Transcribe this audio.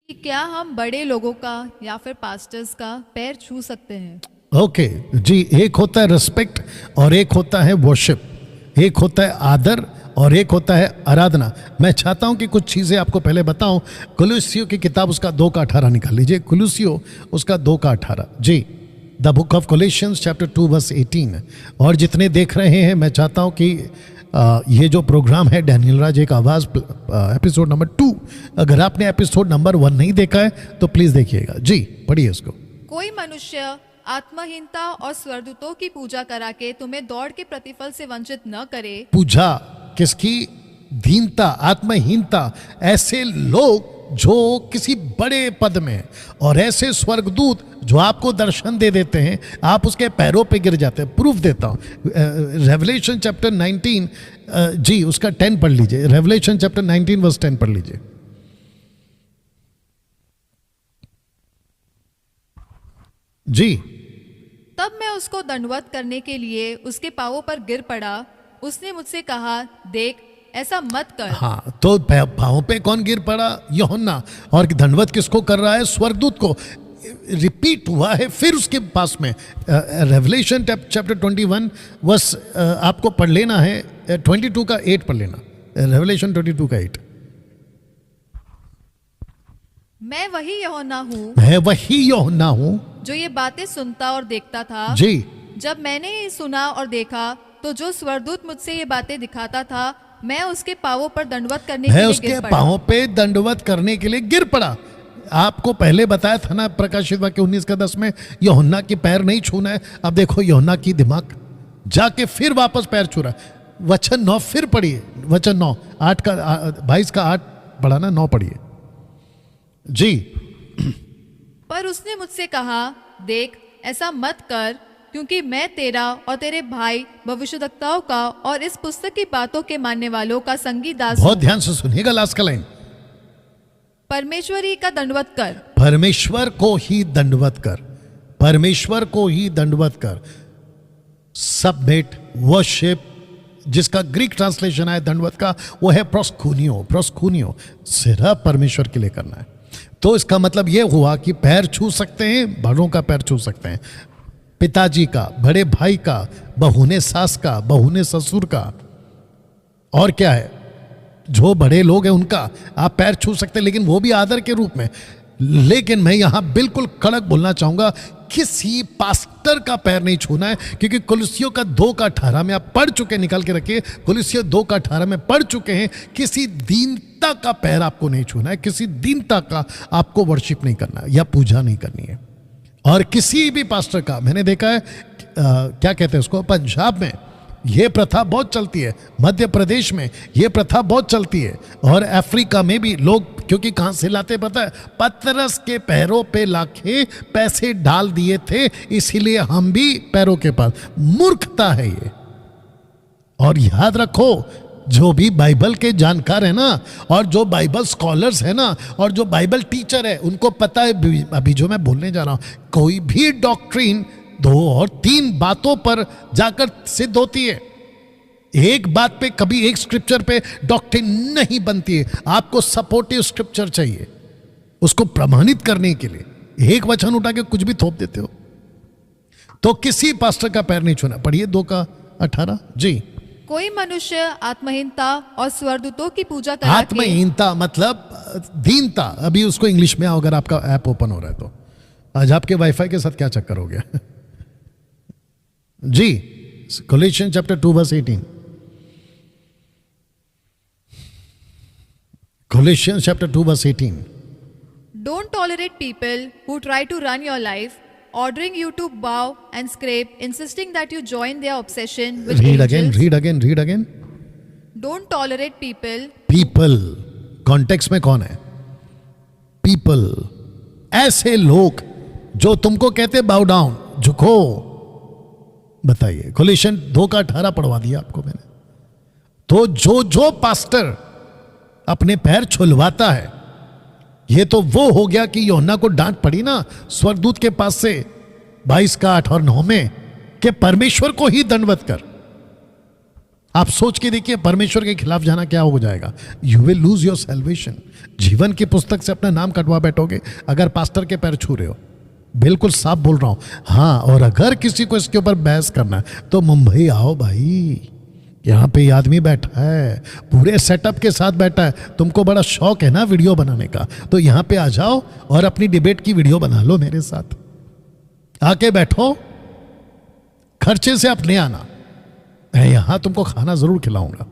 कि क्या हम बड़े लोगों का या फिर पास्टर्स का पैर छू सकते हैं? ओके जी, एक होता है रिस्पेक्ट और एक होता है वर्शिप, एक होता है आदर और एक होता है आराधना। मैं चाहता हूं कि कुछ चीज़ें आपको पहले बताऊं। कुलुस्सियों की किताब उसका 2:18 निकाल लीजिए। कुलुस्सियों उसका 2:18 जी, द बुक ऑफ कोलोसियंस चैप्टर 2:18। और जितने देख रहे हैं, मैं चाहता हूं कि ये जो प्रोग्राम है डैनियल राज एक आवाज़ एपिसोड नंबर 2, अगर आपने एपिसोड नंबर 1 नहीं देखा है तो प्लीज़ देखिएगा जी, पढ़िए उसको। कोई मनुष्य आत्महीनता और स्वर्गदूतों की पूजा करा के तुम्हें दौड़ के प्रतिफल से वंचित न करे। पूजा किसकी? दीनता, आत्महीनता। ऐसे लोग जो किसी बड़े पद में हैं और ऐसे स्वर्गदूत जो आपको दर्शन दे देते हैं, आप उसके पैरों पे गिर जाते हैं। प्रूफ देता हूँ, रेवलेशन चैप्टर 19 जी उसका 10 पढ़ लीजिए। रेवलेशन चैप्टर 19 वर्स 10 पढ़ लीजिए जी। तब मैं उसको दंडवत करने के लिए उसके पांवों पर गिर पड़ा। उसने मुझसे कहा, देख, ऐसा मत कर। हाँ, तो पांवों पे कौन गिर पड़ा? यूहन्ना। और दंडवत किसको कर रहा है? स्वर्गदूत को। रिपीट हुआ है फिर उसके पास में। रेवलेशन चैप्टर 21 वर्स आपको पढ़ लेना है, 22 का 8 पढ़ लेना। रेवलेशन 22 का 8। मैं वही यूहन्ना हूँ, मैं वही यूहन्ना हूँ जो ये बातें सुनता और देखता था। जी। जब मैंने ये सुना और देखा तो जो स्वर्गदूत मुझसे ये बातें दिखाता था, मैं उसके पांवों पर दंडवत करने के लिए उसके गिर पड़ा। पांवों पे दंडवत करने के लिए गिर पड़ा। आपको पहले बताया था ना प्रकाशित वाक्य 19:10 में यूहन्ना की पैर नहीं छूना है। अब देखो यूहन्ना की दिमाग जाके फिर वापस पैर छू रहा है। वचन 9 फिर पढ़िए, वचन 9 8 का 22 का 8 पढ़ा ना, 9 पढ़िए जी। पर उसने मुझसे कहा, देख, ऐसा मत कर, क्योंकि मैं तेरा और तेरे भाई भविष्यद्वक्ताओं का और इस पुस्तक की बातों के मानने वालों का संगी दास बहुत हूं। ध्यान से सुनिएगा लास्ट का लाइन। परमेश्वरी का दंडवत कर। परमेश्वर को ही दंडवत कर, परमेश्वर को ही दंडवत कर। सबमिट, वर्शिप, जिसका ग्रीक ट्रांसलेशन है दंडवत का, वो है प्रोस्कुनियो। प्रोस्कुनियो सिर्फ परमेश्वर के लिए करना है। तो इसका मतलब यह हुआ कि पैर छू सकते हैं, बड़ों का पैर छू सकते हैं, पिताजी का, बड़े भाई का, बहू ने सास का, बहू ने ससुर का, और क्या है, जो बड़े लोग हैं उनका आप पैर छू सकते हैं, लेकिन वो भी आदर के रूप में। लेकिन मैं यहां बिल्कुल कड़क बोलना चाहूंगा, किसी पास्टर का पैर नहीं छूना है, क्योंकि कुलुस्सियों का 2:18 में आप पढ़ चुके, निकाल के रखिए, कुलुस्सियों 2:18 में पढ़ चुके हैं, किसी दीनता का पैर आपको नहीं छूना है, किसी दीनता का आपको वर्शिप नहीं करना है या पूजा नहीं करनी है। और किसी भी पास्टर का, मैंने देखा है क्या कहते हैं उसको, पंजाब में ये प्रथा बहुत चलती है, मध्य प्रदेश में ये प्रथा बहुत चलती है, और अफ्रीका में भी लोग, क्योंकि कहां से लाते पता है? पतरस के पैरों पे लाके पैसे डाल दिए थे, इसीलिए हम भी पैरों के पास। मूर्खता है ये। और याद रखो, जो भी बाइबल के जानकार है ना, और जो बाइबल स्कॉलर्स है ना, और जो बाइबल टीचर है, उनको पता है अभी जो मैं बोलने जा रहा हूं, कोई भी डॉक्ट्रिन 2 और 3 बातों पर जाकर सिद्ध होती है। एक बात पे, कभी एक स्क्रिप्चर पे डॉक्ट्रिन नहीं बनती है। आपको सपोर्टिव स्क्रिप्चर चाहिए उसको प्रमाणित करने के लिए। एक वचन उठा के कुछ भी थोप देते हो। तो किसी पास्टर का पैर नहीं छूना। पढ़िए 2:18 जी। कोई मनुष्य आत्महीनता और स्वर्गदूतों की पूजा करा के। आत्महीनता मतलब दीनता। अभी उसको इंग्लिश में अगर आपका ऐप ओपन हो रहा है तो, आज आपके वाईफाई के साथ क्या चक्कर हो गया जी। कोलोसियंस chapter 2:18, Colossians chapter 2:18. Don't tolerate people who try to run your life, ordering you to bow and scrape, insisting that you join their obsession with Read angels. again, read again. Don't tolerate people. People, context में कौन है? People, ऐसे लोग जो तुमको कहते बाउ down, झुको। बताइए, कोलोसियन 2:18 पढ़वा दिया आपको मैंने। तो जो पास्टर अपने पैर छुलवाता है, ये तो वो हो गया कि यूहन्ना को डांट पड़ी ना स्वर्गदूत के पास से 22 का 8 और 9 में, कि परमेश्वर को ही दंडवत कर। आप सोच के देखिए, परमेश्वर के खिलाफ जाना क्या हो जाएगा? You will lose your salvation. जीवन की पुस्तक से अपना नाम कटवा बैठोगे अगर पास्टर के पैर छू रहे हो। बिल्कुल साफ बोल रहा हूं। हाँ, और अगर किसी को इसके ऊपर बहस करना है तो मुंबई आओ भाई, यहाँ पे ये आदमी बैठा है, पूरे सेटअप के साथ बैठा है। तुमको बड़ा शौक है ना वीडियो बनाने का, तो यहाँ पे आ जाओ और अपनी डिबेट की वीडियो बना लो मेरे साथ। आके बैठो, खर्चे से आप ले आना, मैं यहाँ तुमको खाना जरूर खिलाऊंगा।